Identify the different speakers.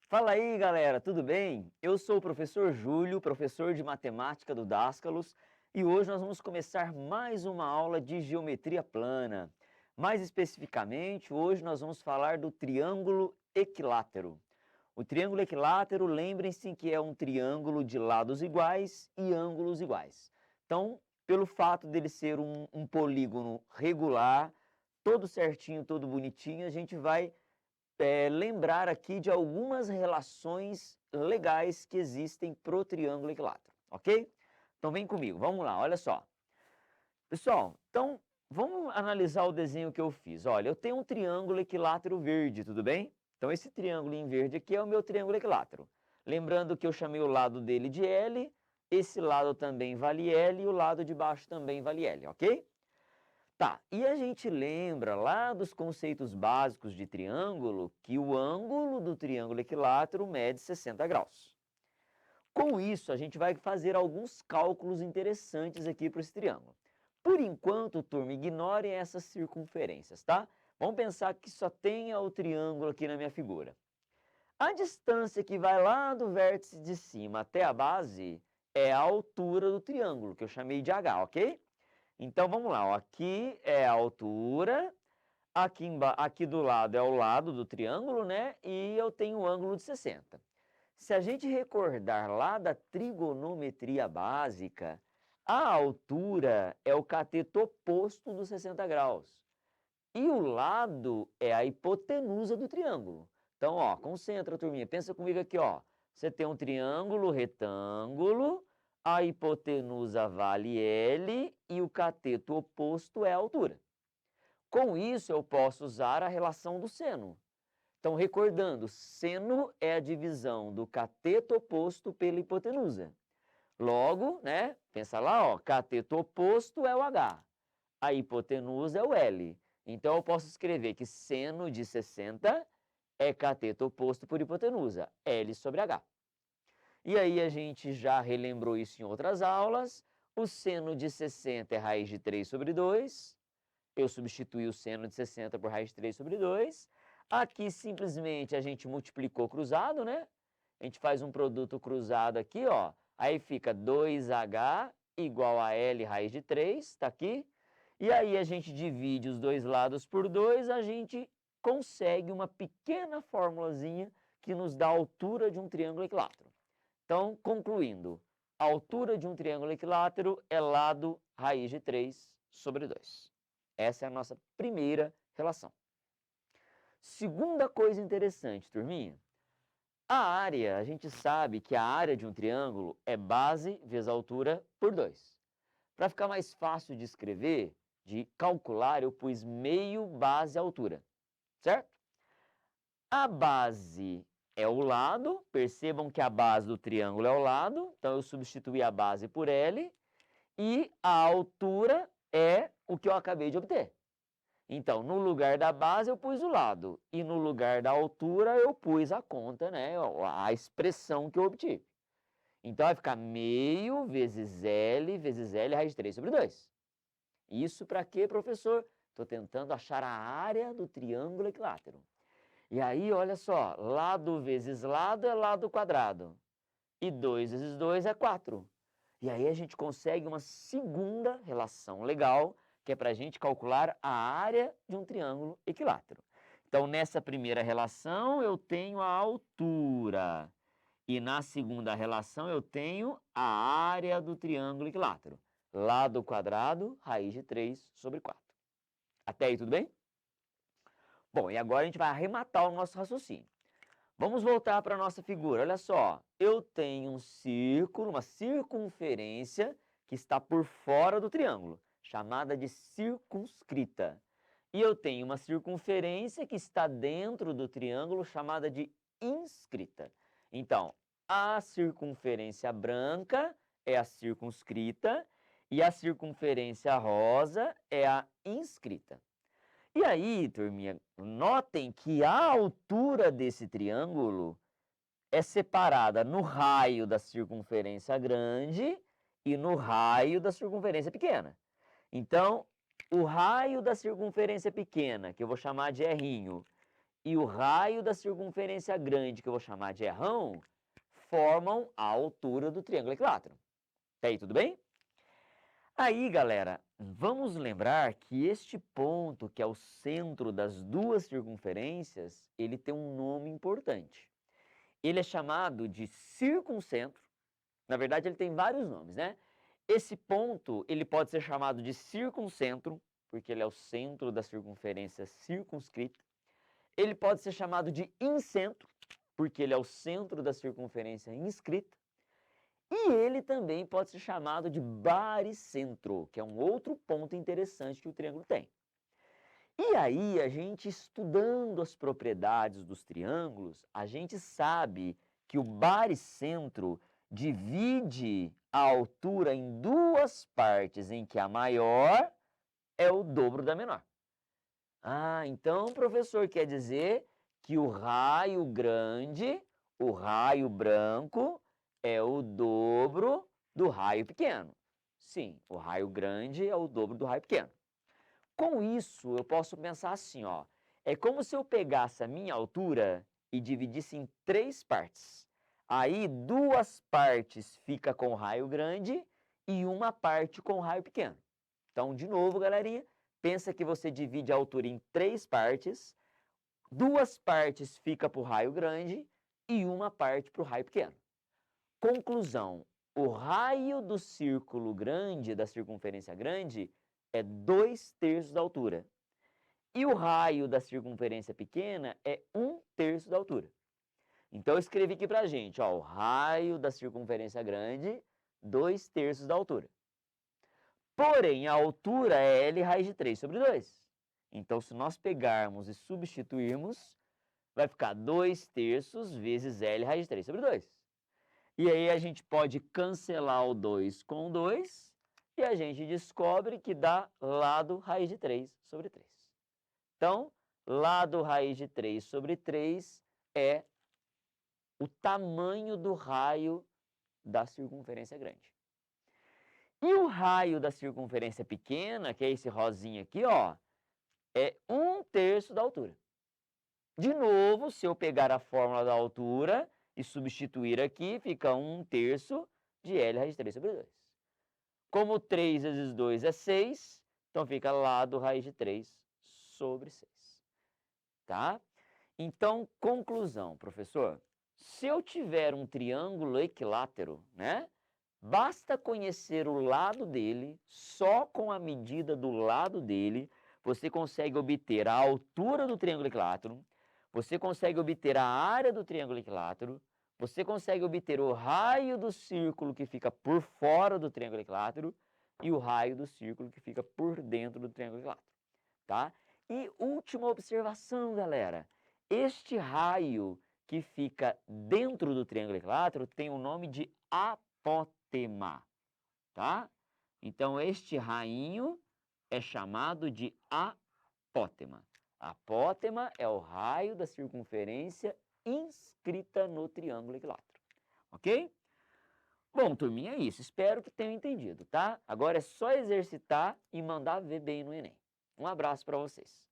Speaker 1: Fala aí, galera, tudo bem? Eu sou o professor Júlio, professor de matemática do Dascalos, e hoje nós vamos começar mais uma aula de geometria plana. Mais especificamente, hoje nós vamos falar do triângulo equilátero. O triângulo equilátero, lembrem-se que é um triângulo de lados iguais e ângulos iguais. Então, pelo fato dele ser um polígono regular, todo certinho, todo bonitinho, a gente vai lembrar aqui de algumas relações legais que existem para o triângulo equilátero, ok? Então vem comigo, vamos lá, olha só. Pessoal, então vamos analisar o desenho que eu fiz. Olha, eu tenho um triângulo equilátero verde, tudo bem? Então esse triângulo em verde aqui é o meu triângulo equilátero. Lembrando que eu chamei o lado dele de L, esse lado também vale L e o lado de baixo também vale L, ok? Tá, e a gente lembra lá dos conceitos básicos de triângulo que o ângulo do triângulo equilátero mede 60 graus. Com isso, a gente vai fazer alguns cálculos interessantes aqui para esse triângulo. Por enquanto, turma, ignorem essas circunferências, tá? Vamos pensar que só tenha o triângulo aqui na minha figura. A distância que vai lá do vértice de cima até a base é a altura do triângulo, que eu chamei de H, ok? Então vamos lá, ó. Aqui é a altura, aqui do lado é o lado do triângulo, né? E eu tenho um ângulo de 60. Se a gente recordar lá da trigonometria básica, a altura é o cateto oposto dos 60 graus. E o lado é a hipotenusa do triângulo. Então, ó, concentra, turminha. Pensa comigo aqui, ó. Você tem um triângulo retângulo, a hipotenusa vale L e o cateto oposto é a altura. Com isso, eu posso usar a relação do seno. Então, recordando, seno é a divisão do cateto oposto pela hipotenusa. Logo, né, pensa lá, ó, cateto oposto é o H, a hipotenusa é o L. Então, eu posso escrever que seno de 60 é cateto oposto por hipotenusa, L sobre H. E aí a gente já relembrou isso em outras aulas. O seno de 60 é raiz de 3 sobre 2. Eu substituí o seno de 60 por raiz de 3 sobre 2. Aqui simplesmente a gente multiplicou cruzado, né? A gente faz um produto cruzado aqui, ó. Aí fica 2H igual a L raiz de 3, tá aqui. E aí a gente divide os dois lados por 2, a gente consegue uma pequena formulazinha que nos dá a altura de um triângulo equilátero. Então, concluindo, a altura de um triângulo equilátero é lado raiz de 3 sobre 2. Essa é a nossa primeira relação. Segunda coisa interessante, turminha. A área, a gente sabe que a área de um triângulo é base vezes altura por 2. Para ficar mais fácil de escrever, de calcular, eu pus meio base altura, certo? A base é o lado, percebam que a base do triângulo é o lado, então eu substituí a base por L, e a altura é o que eu acabei de obter. Então, no lugar da base eu pus o lado, e no lugar da altura eu pus a conta, né, a expressão que eu obtive. Então vai ficar meio vezes L raiz de 3 sobre 2. Isso para quê, professor? Estou tentando achar a área do triângulo equilátero. E aí, olha só, lado vezes lado é lado quadrado. E 2 vezes 2 é 4. E aí a gente consegue uma segunda relação legal, que é para a gente calcular a área de um triângulo equilátero. Então, nessa primeira relação, eu tenho a altura. E na segunda relação, eu tenho a área do triângulo equilátero. Lado quadrado, raiz de 3 sobre 4. Até aí, tudo bem? Bom, e agora a gente vai arrematar o nosso raciocínio. Vamos voltar para a nossa figura. Olha só, eu tenho um círculo, uma circunferência que está por fora do triângulo, chamada de circunscrita. E eu tenho uma circunferência que está dentro do triângulo, chamada de inscrita. Então, a circunferência branca é a circunscrita e a circunferência rosa é a inscrita. E aí, turminha, notem que a altura desse triângulo é separada no raio da circunferência grande e no raio da circunferência pequena. Então, o raio da circunferência pequena, que eu vou chamar de R, e o raio da circunferência grande, que eu vou chamar de R1, formam a altura do triângulo equilátero. Tá aí, tudo bem? Aí, galera, vamos lembrar que este ponto, que é o centro das duas circunferências, ele tem um nome importante. Ele é chamado de circuncentro. Na verdade, ele tem vários nomes, né? Esse ponto, ele pode ser chamado de circuncentro, porque ele é o centro da circunferência circunscrita. Ele pode ser chamado de incentro, porque ele é o centro da circunferência inscrita. E ele também pode ser chamado de baricentro, que é um outro ponto interessante que o triângulo tem. E aí, a gente estudando as propriedades dos triângulos, a gente sabe que o baricentro divide a altura em duas partes, em que a maior é o dobro da menor. Ah, então, professor, quer dizer que o raio grande, o raio branco, é o dobro do raio pequeno. Sim, o raio grande é o dobro do raio pequeno. Com isso, eu posso pensar assim, ó. É como se eu pegasse a minha altura e dividisse em três partes. Aí, duas partes fica com o raio grande e uma parte com o raio pequeno. Então, de novo, galerinha, pensa que você divide a altura em três partes, duas partes fica para o raio grande e uma parte para o raio pequeno. Conclusão, o raio do círculo grande, da circunferência grande, é 2/3 da altura. E o raio da circunferência pequena é 1/3 da altura. Então, eu escrevi aqui para a gente, ó, o raio da circunferência grande, 2/3 da altura. Porém, a altura é L raiz de 3 sobre 2. Então, se nós pegarmos e substituirmos, vai ficar 2/3 vezes L raiz de 3 sobre 2. E aí a gente pode cancelar o 2 com 2 e a gente descobre que dá lado raiz de 3 sobre 3. Então, lado raiz de 3 sobre 3 é o tamanho do raio da circunferência grande. E o raio da circunferência pequena, que é esse rosinha aqui, ó, é 1/3 da altura. De novo, se eu pegar a fórmula da altura e substituir aqui, fica 1/3 de L raiz de 3 sobre 2. Como 3 vezes 2 é 6, então fica lado raiz de 3 sobre 6. Tá? Então, conclusão, professor. Se eu tiver um triângulo equilátero, né? Basta conhecer o lado dele, só com a medida do lado dele, você consegue obter a altura do triângulo equilátero, você consegue obter a área do triângulo equilátero, você consegue obter o raio do círculo que fica por fora do triângulo equilátero e o raio do círculo que fica por dentro do triângulo equilátero, tá? E última observação, galera. Este raio que fica dentro do triângulo equilátero tem o nome de apótema, tá? Então, este rainho é chamado de apótema. Apótema é o raio da circunferência inscrita no triângulo equilátero, ok? Bom, turminha, é isso. Espero que tenham entendido, tá? Agora é só exercitar e mandar ver bem no Enem. Um abraço para vocês.